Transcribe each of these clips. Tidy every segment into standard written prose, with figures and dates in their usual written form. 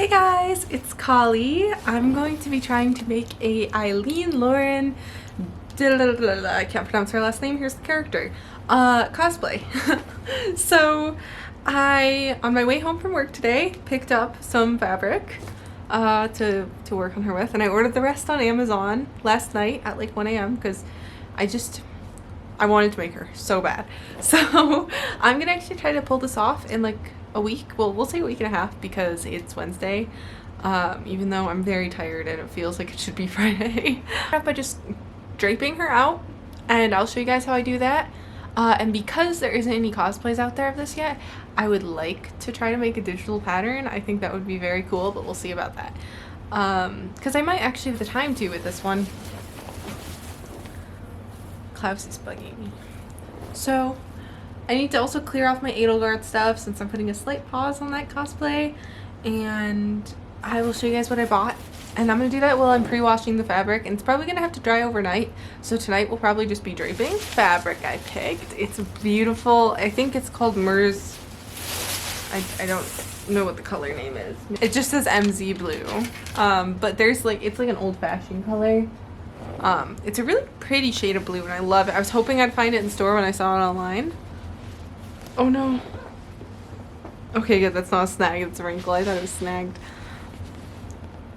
Hey guys, it's Kali. I'm going to be trying to make a Aileen Lauren, I can't pronounce her last name, here's the character, cosplay. So I, on my way home from work today, picked up some fabric to work on her with, and I ordered the rest on Amazon last night at like 1 a.m. because I wanted to make her so bad. So I'm gonna actually try to pull this off in like a week. Well, we'll say a week and a half because it's Wednesday, even though I'm very tired and it feels like it should be Friday. By just draping her out, and I'll show you guys how I do that. And because there isn't any cosplays out there of this yet, I would like to try to make a digital pattern. I think that would be very cool, but we'll see about that. Because I might actually have the time to with this one. Klaus is bugging me. So I need to also clear off my Edelgard stuff since I'm putting a slight pause on that cosplay, and I will show you guys what I bought. And I'm gonna do that while I'm pre-washing the fabric, and it's probably gonna have to dry overnight, so tonight will probably just be draping. Fabric I picked, it's beautiful. I think it's called Mers. I don't know what the color name is. It just says MZ blue, but there's like, it's like an old-fashioned color. It's a really pretty shade of blue and I love it. I was hoping I'd find it in store when I saw it online. Oh no. Okay, good, that's not a snag, it's a wrinkle. I thought it was snagged.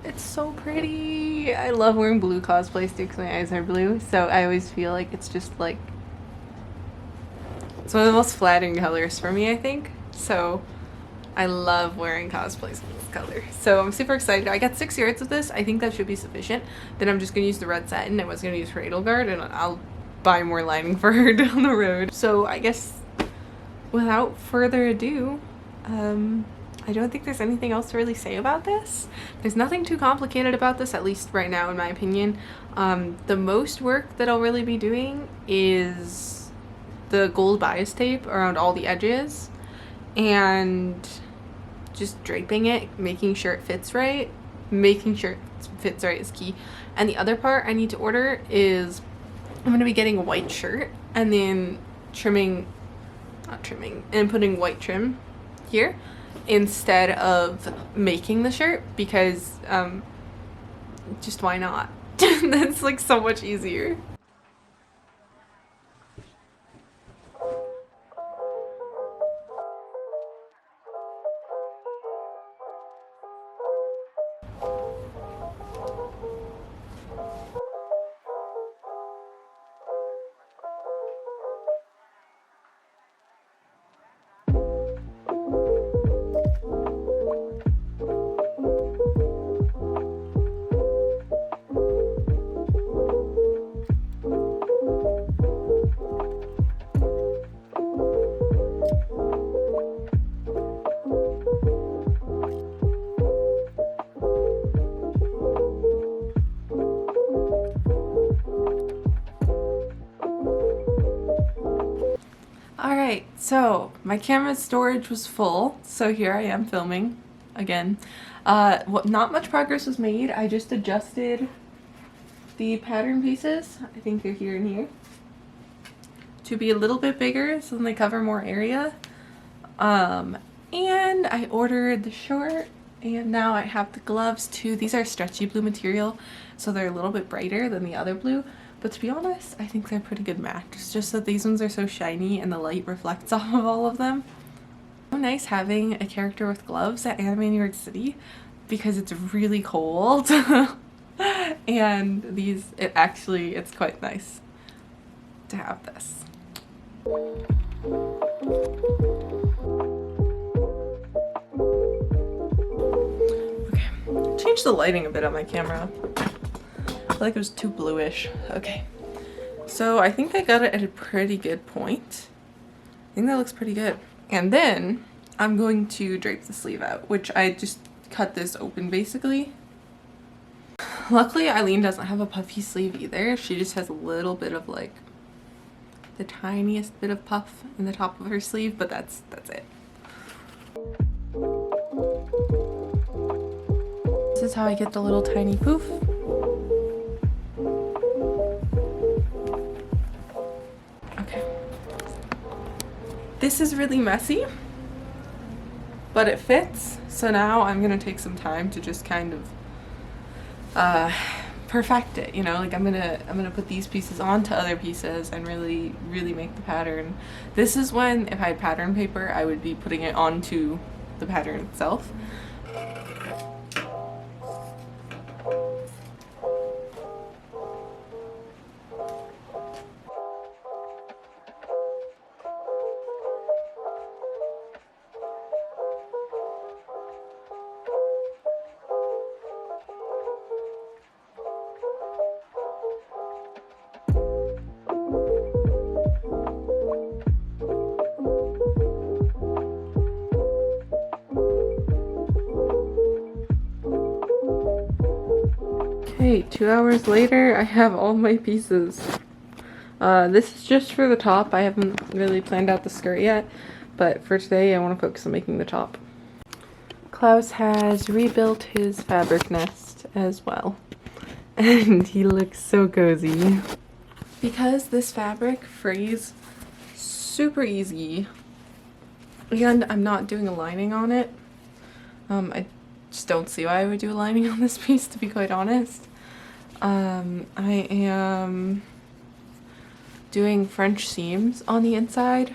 It's so pretty. I love wearing blue cosplays too because my eyes are blue, so I always feel like it's just like, it's one of the most flattering colors for me, I think. So I love wearing cosplays in this color. So I'm super excited. I got 6 yards of this. I think that should be sufficient. Then I'm just going to use the red satin I was going to use for Edelgard, and I'll buy more lining for her down the road. So I guess without further ado, I don't think there's anything else to really say about this. There's nothing too complicated about this, at least right now in my opinion. The most work that I'll really be doing is the gold bias tape around all the edges and just draping it, making sure it fits right. Making sure it fits right is key. And the other part I need to order is I'm going to be getting a white shirt and then and putting white trim here instead of making the shirt, because just why not? That's like so much easier. Alright, so my camera storage was full, so here I am filming again. Not much progress was made. I just adjusted the pattern pieces, I think they're here and here, to be a little bit bigger so then they cover more area. And I ordered the short, and now I have the gloves too. These are stretchy blue material, so they're a little bit brighter than the other blue. But to be honest, I think they're a pretty good match. It's just that these ones are so shiny and the light reflects off of all of them. So nice having a character with gloves at Anime New York City because it's really cold. And it's quite nice to have this. Okay, change the lighting a bit on my camera. I feel like it was too bluish. Okay, so I think I got it at a pretty good point. I think that looks pretty good. And then I'm going to drape the sleeve out, which I just cut this open basically. Luckily Aileen doesn't have a puffy sleeve either. She just has a little bit of like the tiniest bit of puff in the top of her sleeve, but that's it. This is how I get the little tiny poof. This is really messy, but it fits, So now I'm gonna take some time to just kind of perfect it, you know, like I'm gonna put these pieces onto other pieces and really make the pattern. This is when, if I had pattern paper, I would be putting it onto the pattern itself. Okay, 2 hours later, I have all my pieces. This is just for the top. I haven't really planned out the skirt yet, but for today I want to focus on making the top. Klaus has rebuilt his fabric nest as well, and he looks so cozy. Because this fabric frays super easy, and I'm not doing a lining on it, I just don't see why I would do a lining on this piece, to be quite honest. I am doing French seams on the inside.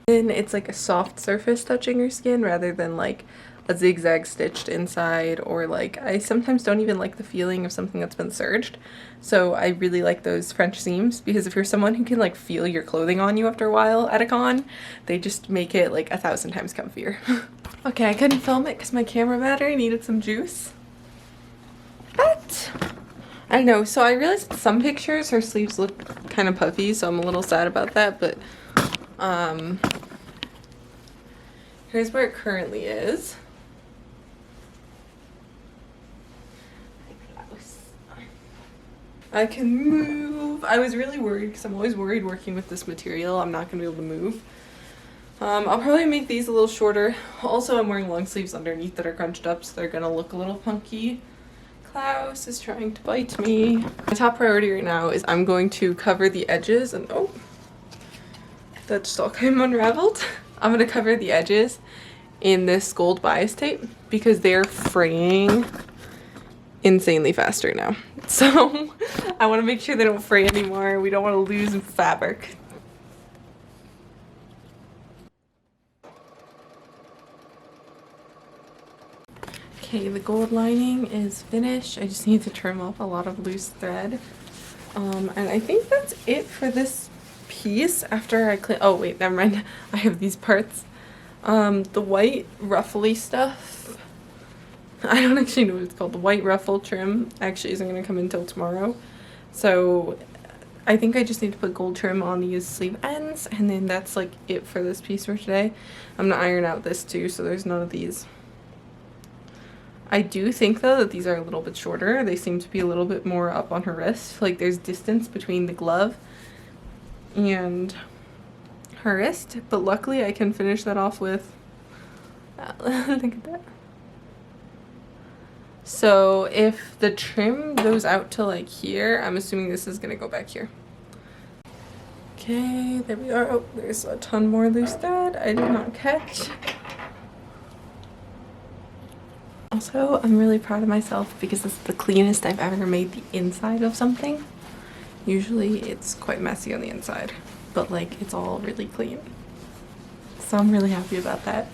Then it's like a soft surface touching your skin rather than like a zigzag stitched inside, or like I sometimes don't even like the feeling of something that's been serged. So I really like those French seams, because if you're someone who can like feel your clothing on you after a while at a con, they just make it like 1,000 times comfier. Okay, I couldn't film it because my camera battery needed some juice. But I don't know, so I realized in some pictures her sleeves look kind of puffy, so I'm a little sad about that, but here's where it currently is. I can move. I was really worried because I'm always worried working with this material I'm not going to be able to move. I'll probably make these a little shorter. Also, I'm wearing long sleeves underneath that are crunched up, so they're going to look a little punky. Klaus is trying to bite me. My top priority right now is I'm going to cover the edges, and oh, that just all came unraveled. I'm going to cover the edges in this gold bias tape because they're fraying insanely fast right now. So I want to make sure they don't fray anymore. We don't want to lose fabric. Okay, the gold lining is finished. I just need to trim off a lot of loose thread. And I think that's it for this piece after I clean. Oh wait, never mind. I have these parts. The white ruffly stuff, I don't actually know what it's called. The white ruffle trim actually isn't going to come until tomorrow. So I think I just need to put gold trim on these sleeve ends, and then that's like it for this piece for today. I'm going to iron out this too, so there's none of these. I do think though that these are a little bit shorter. They seem to be a little bit more up on her wrist. Like there's distance between the glove and her wrist, but luckily I can finish that off with look at that. So if the trim goes out to like here, I'm assuming this is gonna go back here. Okay, there we are. Oh, there's a ton more loose thread I did not catch. Also, I'm really proud of myself because this is the cleanest I've ever made the inside of something. Usually it's quite messy on the inside, but like it's all really clean. So I'm really happy about that.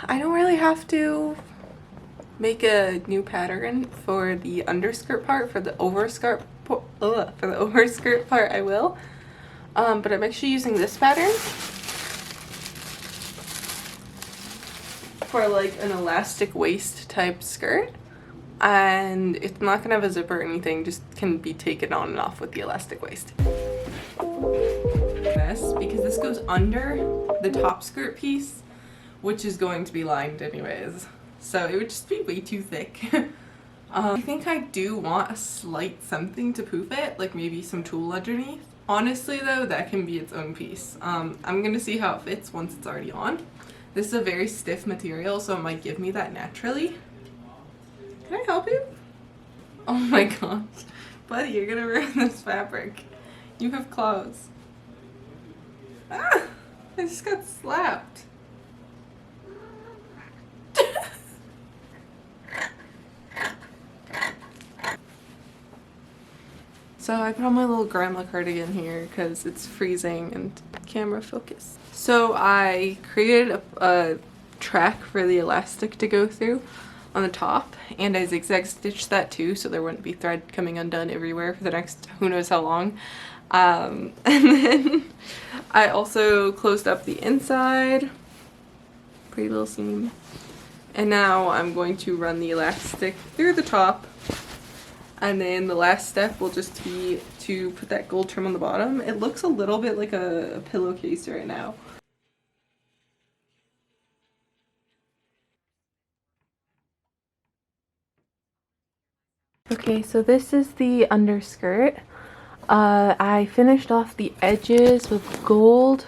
I don't really have to make a new pattern for the underskirt part. For the overskirt part I will. But I'm actually using this pattern for like an elastic waist type skirt, and it's not gonna have a zipper or anything, just can be taken on and off with the elastic waist. This, because this goes under the top skirt piece, which is going to be lined anyways, so it would just be way too thick. I think I do want a slight something to poof it, like maybe some tulle underneath. Honestly though, that can be its own piece. I'm gonna see how it fits once it's already on. This is a very stiff material, so it might give me that naturally. Can I help you? Oh my gosh. Buddy, you're gonna ruin this fabric. You have claws. Ah! I just got slapped. So I put on my little grandma cardigan here because it's freezing and camera focus. So I created a track for the elastic to go through on the top, and I zigzag stitched that too so there wouldn't be thread coming undone everywhere for the next who knows how long. And then I also closed up the inside, pretty little seam, and now I'm going to run the elastic through the top, and then the last step will just be to put that gold trim on the bottom. It looks a little bit like a pillowcase right now. Okay, so this is the underskirt. I finished off the edges with gold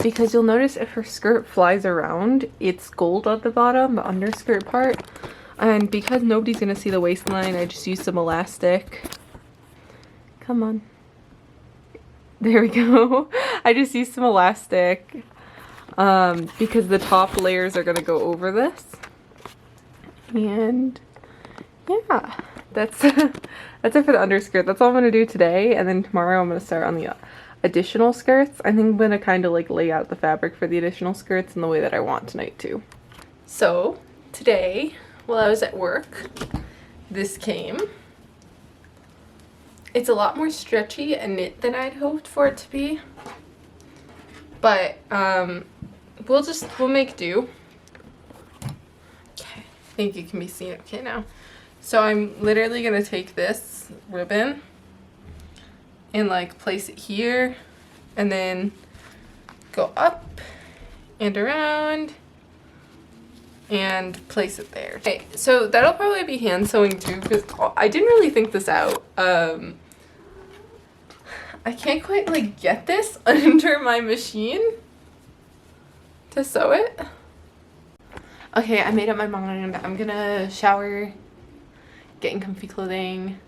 because you'll notice if her skirt flies around, it's gold at the bottom, the underskirt part. And because nobody's gonna see the waistline, I just used some elastic. Come on. There we go. I just used some elastic because the top layers are gonna go over this. And yeah, that's that's it for the underskirt. That's all I'm gonna do today, and then tomorrow I'm gonna start on the additional skirts. I think I'm gonna kind of like lay out the fabric for the additional skirts in the way that I want tonight too. So today, while I was at work, this came. It's a lot more stretchy and knit than I'd hoped for it to be, but we'll make do. Okay, I think you can be seen okay now. So I'm literally gonna take this ribbon and like place it here and then go up and around and place it there. Okay, so that'll probably be hand sewing too because I didn't really think this out. I can't quite like get this under my machine to sew it. Okay, I made up my mind. I'm gonna shower, get in comfy clothing,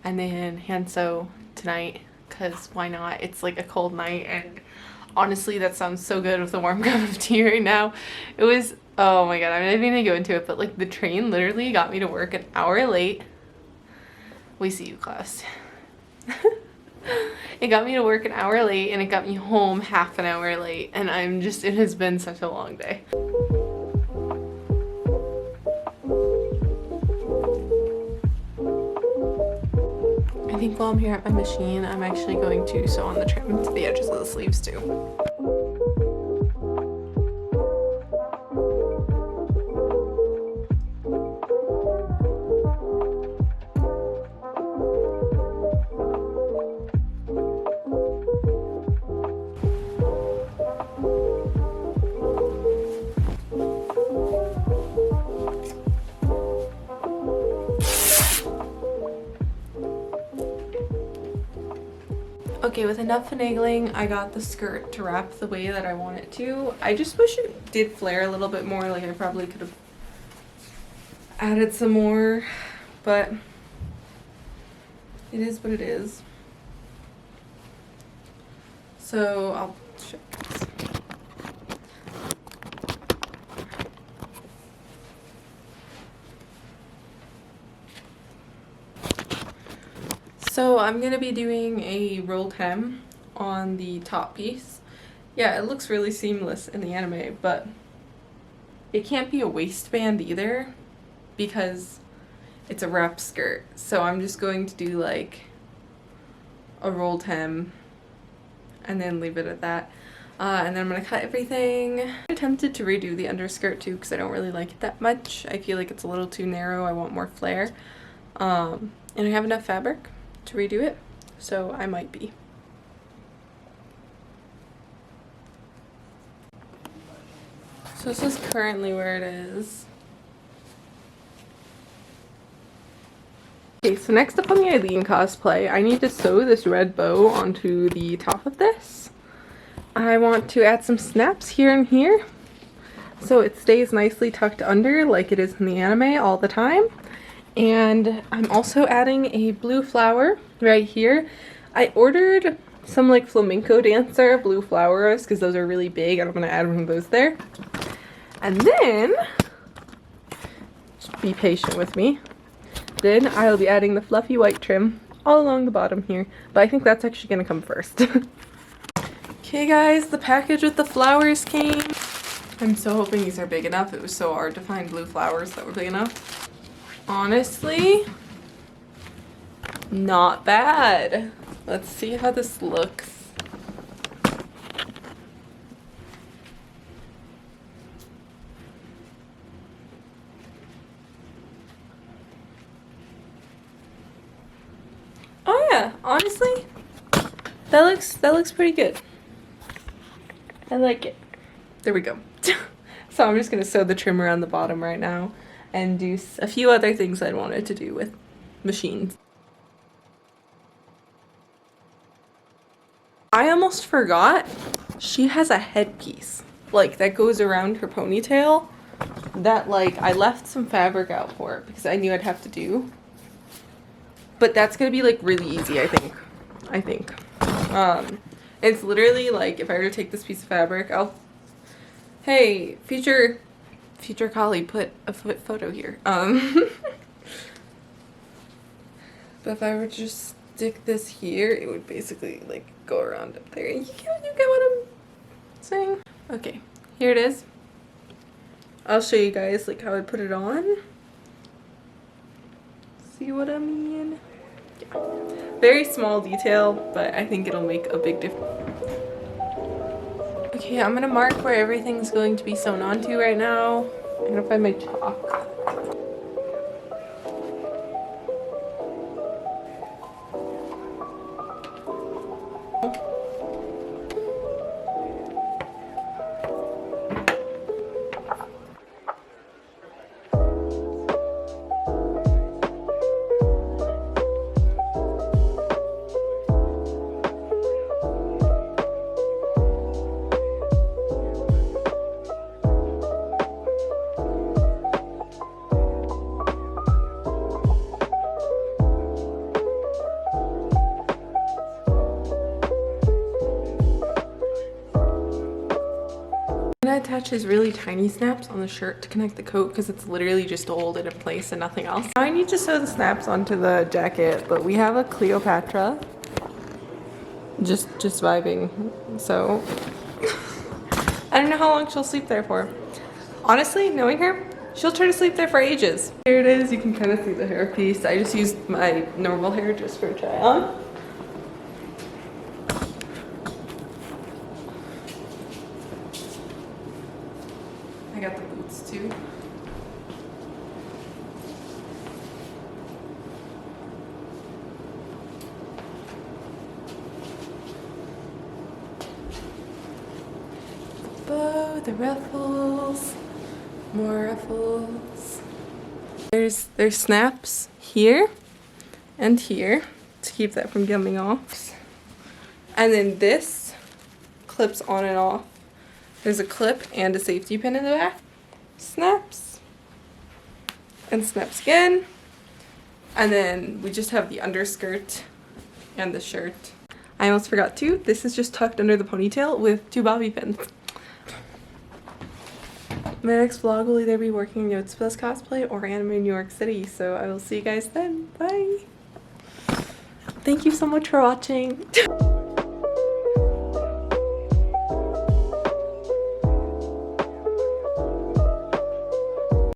and then hand sew tonight because why not? It's like a cold night, and honestly that sounds so good with a warm cup of tea right now. It was, oh my god, I'm not even gonna go into it, but like the train literally got me to work an hour late. We see you, Klaus. It got me to work an hour late and it got me home half an hour late, and it has been such a long day. I think while I'm here at my machine, I'm actually going to sew on the trim to the edges of the sleeves too. Okay, with enough finagling, I got the skirt to wrap the way that I want it to. I just wish it did flare a little bit more, like I probably could have added some more, but it is what it is. So I'll show you guys. So I'm gonna be doing a rolled hem on the top piece. Yeah, it looks really seamless in the anime, but it can't be a waistband either because it's a wrap skirt. So I'm just going to do like a rolled hem and then leave it at that. And then I'm gonna cut everything. I'm tempted to redo the underskirt too because I don't really like it that much. I feel like it's a little too narrow. I want more flare. And I have enough fabric to redo it, so I might be. So this is currently where it is. Okay, so next up on the Aileen cosplay, I need to sew this red bow onto the top of this. I want to add some snaps here and here so it stays nicely tucked under like it is in the anime all the time. And I'm also adding a blue flower right here. I ordered some like flamenco dancer blue flowers because those are really big, and I'm gonna add one of those there. And then, just be patient with me. Then I'll be adding the fluffy white trim all along the bottom here, but I think that's actually gonna come first. Okay guys, the package with the flowers came. I'm so hoping these are big enough. It was so hard to find blue flowers that were big enough. Honestly, not bad. Let's see how this looks. Oh yeah, honestly, that looks pretty good. I like it. There we go. So I'm just gonna sew the trim around the bottom right now and do a few other things I wanted to do with machines. I almost forgot, she has a headpiece, like, that goes around her ponytail that, like, I left some fabric out for it because I knew I'd have to do. But that's gonna be, like, really easy, I think. It's literally, like, if I were to take this piece of fabric, hey, future Kali, put a photo here. But if I were to just stick this here, it would basically, like, go around up there. You get what I'm saying? Okay, here it is. I'll show you guys, like, how I put it on. See what I mean? Yeah. Very small detail, but I think it'll make a big difference. Okay, I'm gonna mark where everything's going to be sewn onto right now. I'm gonna find my chalk. I'm gonna attach his really tiny snaps on the shirt to connect the coat because it's literally just to hold it in place and nothing else. I need to sew the snaps onto the jacket, but we have a Cleopatra. Just vibing. So I don't know how long she'll sleep there for. Honestly, knowing her, she'll try to sleep there for ages. Here it is. You can kind of see the hairpiece. I just used my normal hair just for a try on. I got the boots too. The bow, the ruffles, more ruffles. There's snaps here and here to keep that from coming off. And then this clips on and off. There's a clip and a safety pin in the back. Snaps. And snaps again. And then we just have the underskirt and the shirt. I almost forgot too. This is just tucked under the ponytail with 2 bobby pins. My next vlog will either be working in Yotsuba's cosplay or Anime in New York City. So I will see you guys then. Bye. Thank you so much for watching.